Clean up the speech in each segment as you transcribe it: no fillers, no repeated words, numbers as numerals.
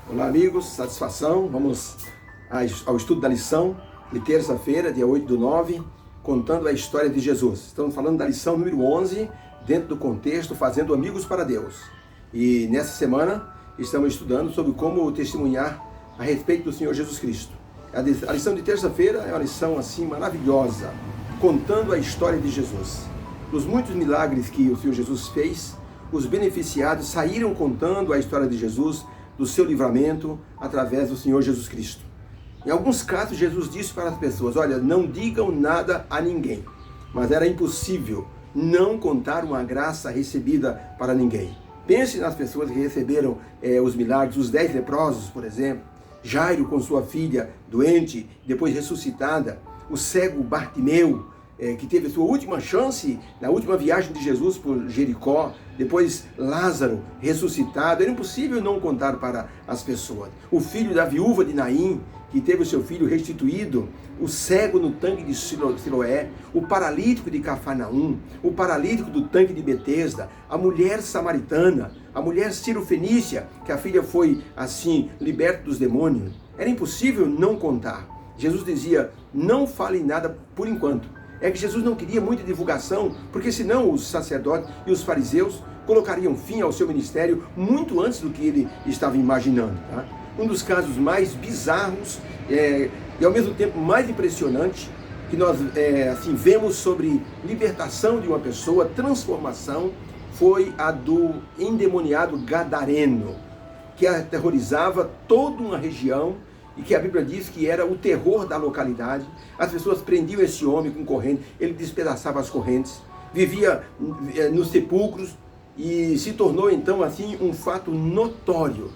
Olá amigos, satisfação, vamos ao estudo da lição de terça-feira, dia 8/9, contando a história de Jesus. Estamos falando da lição número 11, dentro do contexto Fazendo Amigos para Deus. E nessa semana estamos estudando sobre como testemunhar a respeito do Senhor Jesus Cristo. A lição de terça-feira é uma lição assim maravilhosa, contando a história de Jesus. Dos muitos milagres que o Senhor Jesus fez, os beneficiados saíram contando a história de Jesus, do seu livramento através do Senhor Jesus Cristo. Em alguns casos, Jesus disse para as pessoas: olha, não digam nada a ninguém. Mas era impossível não contar uma graça recebida para ninguém. Pense nas pessoas que receberam os milagres, os 10 leprosos, por exemplo, Jairo com sua filha doente, depois ressuscitada, o cego Bartimeu, que teve sua última chance na última viagem de Jesus por Jericó, depois Lázaro ressuscitado. Era impossível não contar para as pessoas. O filho da viúva de Naim, que teve o seu filho restituído, o cego no tanque de Siloé, o paralítico de Cafarnaum, o paralítico do tanque de Betesda, a mulher samaritana, a mulher cirofenícia, que a filha foi assim liberta dos demônios. Era impossível não contar. Jesus dizia: não fale nada por enquanto. É que Jesus não queria muita divulgação, porque senão os sacerdotes e os fariseus colocariam fim ao seu ministério muito antes do que ele estava imaginando. Tá? Um dos casos mais bizarros e ao mesmo tempo mais impressionante que nós vemos sobre libertação de uma pessoa, transformação, foi a do endemoniado gadareno, que aterrorizava toda uma região e que a Bíblia diz que era o terror da localidade. As pessoas prendiam esse homem com corrente, ele despedaçava as correntes, vivia nos sepulcros e se tornou então assim um fato notório.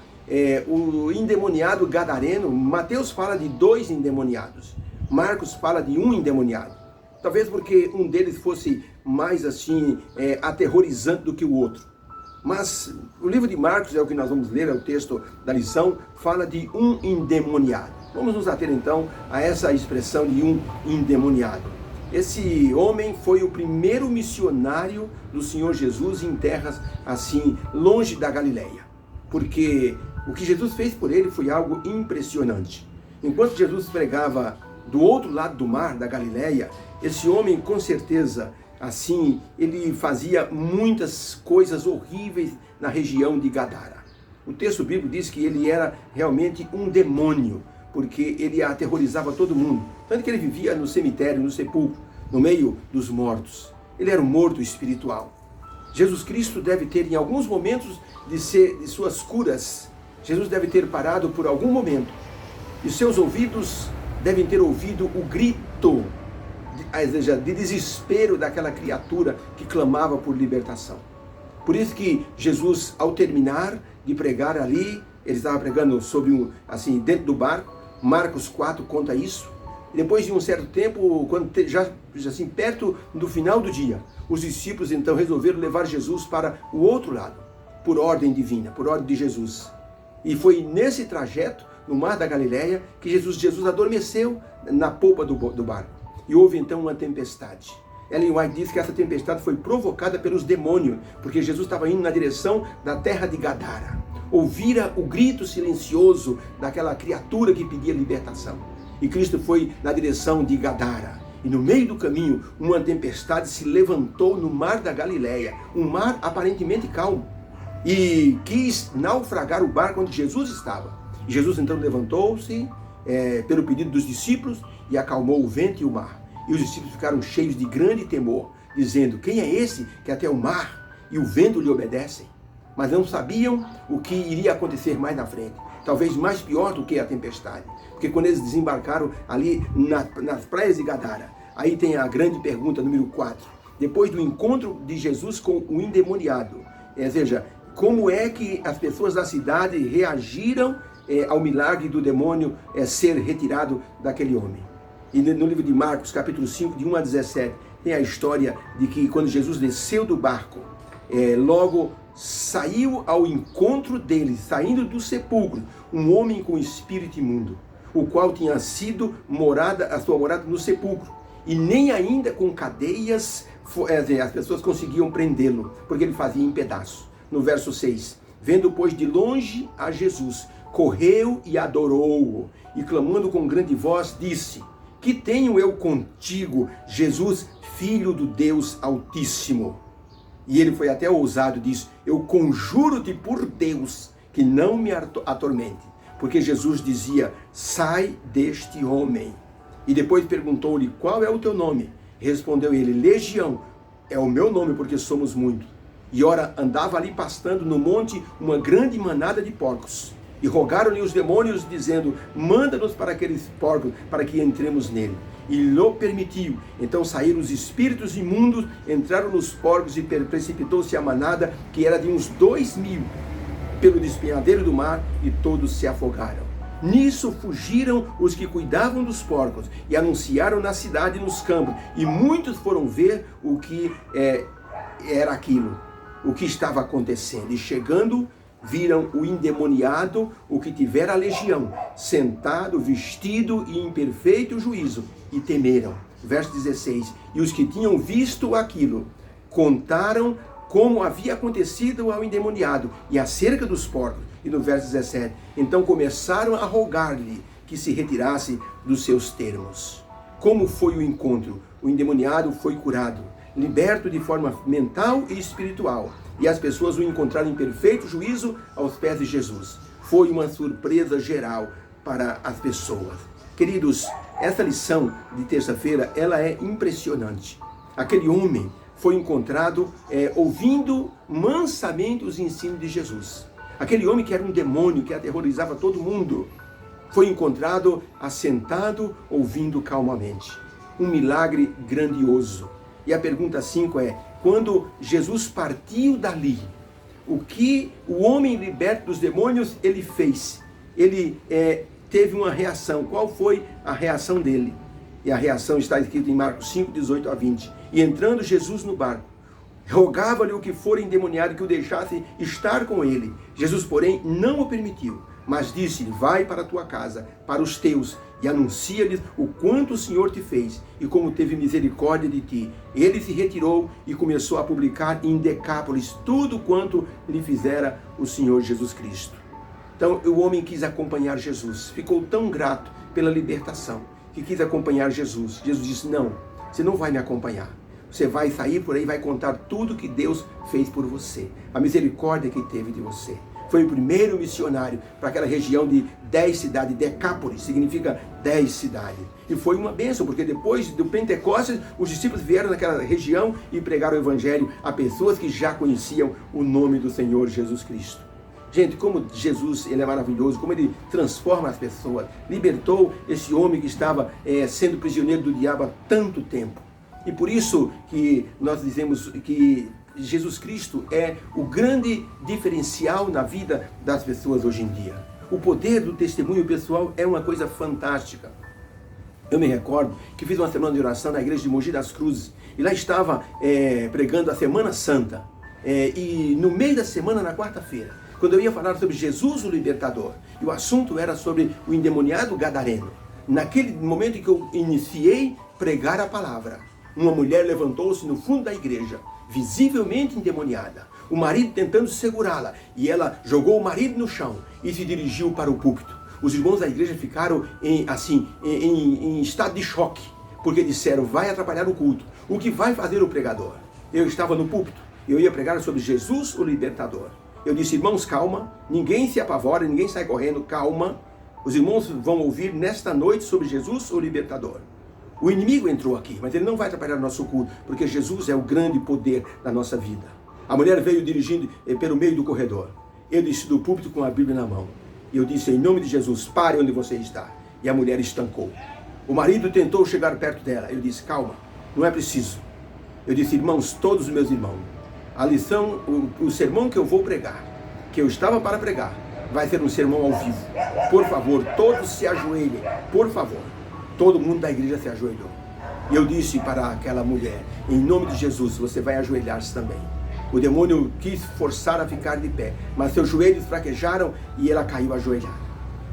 O endemoniado gadareno, Mateus fala de 2 endemoniados, Marcos fala de 1 endemoniado. Talvez porque um deles fosse mais assim aterrorizante do que o outro. Mas o livro de Marcos, é o que nós vamos ler, é o texto da lição, fala de 1 endemoniado. Vamos nos ater então a essa expressão de 1 endemoniado. Esse homem foi o primeiro missionário do Senhor Jesus em terras assim, longe da Galileia. Porque o que Jesus fez por ele foi algo impressionante. Enquanto Jesus pregava do outro lado do mar, da Galileia, esse homem com certeza assim, ele fazia muitas coisas horríveis na região de Gadara. O texto bíblico diz que ele era realmente um demônio, porque ele aterrorizava todo mundo. Tanto que ele vivia no cemitério, no sepulcro, no meio dos mortos. Ele era um morto espiritual. Jesus Cristo deve ter, em alguns momentos de suas curas, Jesus deve ter parado por algum momento. E seus ouvidos devem ter ouvido o grito de desespero daquela criatura que clamava por libertação. Por isso que Jesus, ao terminar de pregar ali, ele estava pregando assim, dentro do barco. Marcos 4 conta isso. E depois de um certo tempo, quando já assim, perto do final do dia, os discípulos então resolveram levar Jesus para o outro lado, por ordem divina, por ordem de Jesus. E foi nesse trajeto, no mar da Galileia, que Jesus adormeceu na polpa do barco. E houve então uma tempestade. Ellen White diz que essa tempestade foi provocada pelos demônios, porque Jesus estava indo na direção da terra de Gadara. Ouvira o grito silencioso daquela criatura que pedia libertação. E Cristo foi na direção de Gadara. E no meio do caminho, uma tempestade se levantou no mar da Galileia, um mar aparentemente calmo, e quis naufragar o barco onde Jesus estava. E Jesus então levantou-se pelo pedido dos discípulos e acalmou o vento e o mar. E os discípulos ficaram cheios de grande temor, dizendo: quem é esse que até o mar e o vento lhe obedecem? Mas não sabiam o que iria acontecer mais na frente. Talvez mais pior do que a tempestade. Porque quando eles desembarcaram ali nas praias de Gadara, aí tem a grande pergunta número 4. Depois do encontro de Jesus com o endemoniado, ou seja, como é que as pessoas da cidade reagiram ao milagre do demônio ser retirado daquele homem? E no livro de Marcos, capítulo 5, de 1 a 17, tem a história de que quando Jesus desceu do barco, logo saiu ao encontro dele, saindo do sepulcro, um homem com espírito imundo, o qual tinha sido a sua morada no sepulcro. E nem ainda com cadeias as pessoas conseguiam prendê-lo, porque ele fazia em pedaços. No verso 6, vendo pois de longe a Jesus, correu e adorou-o, e clamando com grande voz, disse: que tenho eu contigo, Jesus, Filho do Deus Altíssimo? E ele foi até ousado e disse: eu conjuro-te por Deus que não me atormente. Porque Jesus dizia: sai deste homem. E depois perguntou-lhe: qual é o teu nome? Respondeu ele: Legião, é o meu nome, porque somos muitos. E ora, andava ali pastando no monte uma grande manada de porcos. E rogaram-lhe os demônios, dizendo: manda-nos para aqueles porcos, para que entremos nele. E lhe permitiu. Então saíram os espíritos imundos, entraram nos porcos, e precipitou-se a manada, que era de uns 2.000, pelo despenhadeiro do mar, e todos se afogaram. Nisso fugiram os que cuidavam dos porcos, e anunciaram na cidade e nos campos, e muitos foram ver o que era aquilo, o que estava acontecendo. E chegando, viram o endemoniado, o que tivera a legião, sentado, vestido e em perfeito juízo, e temeram. Verso 16, e os que tinham visto aquilo, contaram como havia acontecido ao endemoniado, e acerca dos porcos. E no verso 17, então começaram a rogar-lhe que se retirasse dos seus termos. Como foi o encontro? O endemoniado foi curado, liberto de forma mental e espiritual, e as pessoas o encontraram em perfeito juízo aos pés de Jesus. Foi uma surpresa geral para as pessoas. Queridos, essa lição de terça-feira, ela é impressionante. Aquele homem foi encontrado ouvindo mansamente os ensinos de Jesus. Aquele homem que era um demônio, que aterrorizava todo mundo, foi encontrado assentado, ouvindo calmamente. Um milagre grandioso. E a pergunta 5 é: quando Jesus partiu dali, o que o homem liberto dos demônios ele fez? Ele teve uma reação. Qual foi a reação dele? E a reação está escrita em Marcos 5, 18 a 20. E entrando Jesus no barco, rogava-lhe o que for endemoniado que o deixasse estar com ele. Jesus, porém, não o permitiu, mas disse-lhe: vai para a tua casa, para os teus, e anuncia-lhes o quanto o Senhor te fez, e como teve misericórdia de ti. Ele se retirou e começou a publicar em Decápolis tudo quanto lhe fizera o Senhor Jesus Cristo. Então o homem quis acompanhar Jesus, ficou tão grato pela libertação, que quis acompanhar Jesus. Jesus disse: não, você não vai me acompanhar. Você vai sair por aí e vai contar tudo que Deus fez por você. A misericórdia que teve de você. Foi o primeiro missionário para aquela região de 10 cidades. Decápolis significa 10 cidades. E foi uma bênção, porque depois do Pentecostes, os discípulos vieram naquela região e pregaram o evangelho a pessoas que já conheciam o nome do Senhor Jesus Cristo. Gente, como Jesus, ele é maravilhoso, como ele transforma as pessoas. Libertou esse homem que estava sendo prisioneiro do diabo há tanto tempo. E por isso que nós dizemos que Jesus Cristo é o grande diferencial na vida das pessoas hoje em dia. O poder do testemunho pessoal é uma coisa fantástica. Eu me recordo que fiz uma semana de oração na igreja de Mogi das Cruzes, e lá estava pregando a Semana Santa. E no meio da semana, na quarta-feira, quando eu ia falar sobre Jesus o Libertador, e o assunto era sobre o endemoniado gadareno, naquele momento em que eu iniciei pregar a palavra, uma mulher levantou-se no fundo da igreja, visivelmente endemoniada, o marido tentando segurá-la, e ela jogou o marido no chão e se dirigiu para o púlpito. Os irmãos da igreja ficaram em estado de choque, porque disseram: vai atrapalhar o culto. O que vai fazer o pregador? Eu estava no púlpito, eu ia pregar sobre Jesus o Libertador. Eu disse: irmãos, calma, ninguém se apavora, ninguém sai correndo, calma. Os irmãos vão ouvir nesta noite sobre Jesus o Libertador. O inimigo entrou aqui, mas ele não vai atrapalhar o nosso culto, porque Jesus é o grande poder da nossa vida. A mulher veio dirigindo pelo meio do corredor. Eu disse do púlpito com a Bíblia na mão. E eu disse: em nome de Jesus, pare onde você está. E a mulher estancou. O marido tentou chegar perto dela. Eu disse: calma, não é preciso. Eu disse: irmãos, todos os meus irmãos, a lição, o sermão que eu vou pregar, que eu estava para pregar, vai ser um sermão ao vivo. Por favor, todos se ajoelhem, por favor. Todo mundo da igreja se ajoelhou. E eu disse para aquela mulher: em nome de Jesus, você vai ajoelhar-se também. O demônio quis forçar a ficar de pé, mas seus joelhos fraquejaram e ela caiu ajoelhada.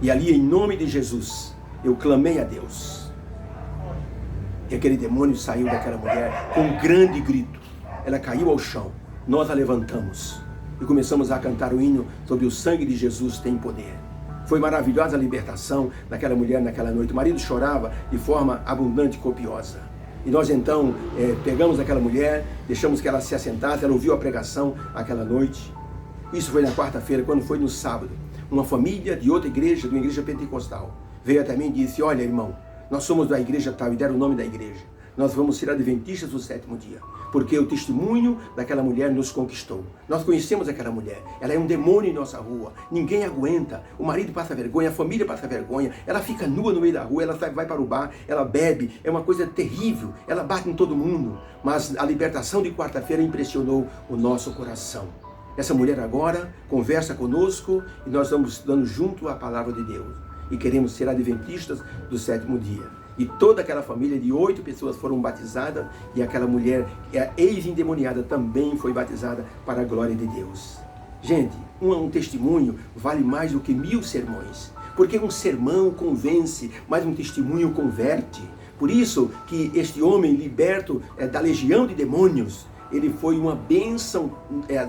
E ali, em nome de Jesus, eu clamei a Deus. E aquele demônio saiu daquela mulher com um grande grito. Ela caiu ao chão. Nós a levantamos e começamos a cantar o hino sobre o sangue de Jesus tem poder. Foi maravilhosa a libertação daquela mulher naquela noite. O marido chorava de forma abundante e copiosa. E nós então pegamos aquela mulher, deixamos que ela se assentasse, ela ouviu a pregação aquela noite. Isso foi na quarta-feira. Quando foi no sábado, uma família de outra igreja, de uma igreja pentecostal, veio até mim e disse: olha, irmão, nós somos da igreja tal, e deram o nome da igreja. Nós vamos ser adventistas do sétimo dia, porque o testemunho daquela mulher nos conquistou. Nós conhecemos aquela mulher, ela é um demônio em nossa rua, ninguém aguenta, o marido passa vergonha, a família passa vergonha, ela fica nua no meio da rua, ela vai para o bar, ela bebe, é uma coisa terrível, ela bate em todo mundo, mas a libertação de quarta-feira impressionou o nosso coração. Essa mulher agora conversa conosco e nós estamos estudando junto a palavra de Deus e queremos ser adventistas do sétimo dia. E toda aquela família de 8 pessoas foram batizadas e aquela mulher, a ex-endemoniada, também foi batizada para a glória de Deus. Gente, um testemunho vale mais do que 1000 sermões, porque um sermão convence, mas um testemunho converte. Por isso que este homem liberto da legião de demônios, ele foi uma bênção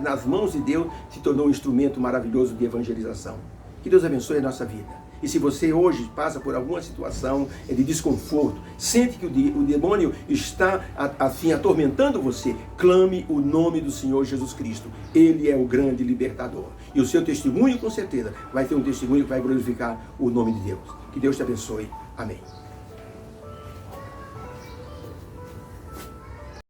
nas mãos de Deus, se tornou um instrumento maravilhoso de evangelização. Que Deus abençoe a nossa vida. E se você hoje passa por alguma situação de desconforto, sente que o demônio está assim atormentando você, clame o nome do Senhor Jesus Cristo. Ele é o grande libertador. E o seu testemunho, com certeza, vai ter um testemunho que vai glorificar o nome de Deus. Que Deus te abençoe. Amém.